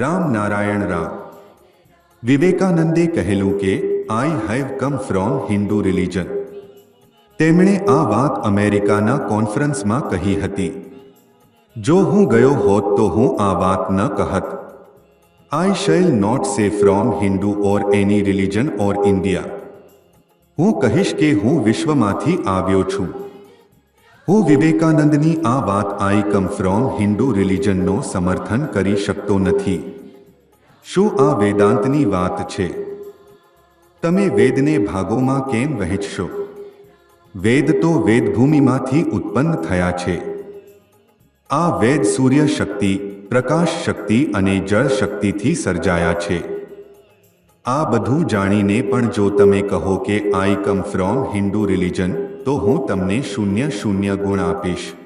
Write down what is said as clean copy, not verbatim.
રામ નારાયણ રામ. વિવેકાનંદે કહેલું કે I have come from Hindu religion. તેમણે આ વાત અમેરિકાના કોન્ફરન્સમાં કહી હતી. જો હું ગયો હોત તો હું આ વાત ન કહત. આઈ શેલ નોટ સે from Hindu or any religion or India. હું કહીશ કે હું વિશ્વમાંથી આવ્યો છું. હું વિવેકાનંદની આ વાત આઈ કમ ફ્રોમ હિન્દુ રિલિજનનો સમર્થન કરી શકતો નથી. શું આ વેદાંતની વાત છે? તમે વેદને ભાગોમાં કેમ વહેંચશો? વેદ તો વેદભૂમિમાંથી ઉત્પન્ન થયા છે. આ વેદ સૂર્ય શક્તિ, પ્રકાશ શક્તિ અને જળ શક્તિથી સર્જાયા છે. આ બધું જાણીને પણ જો તમે કહો કે આઈ કમ ફ્રોમ હિન્દુ રિલિજન, તો હું તમને 0 ગુણ આપીશ.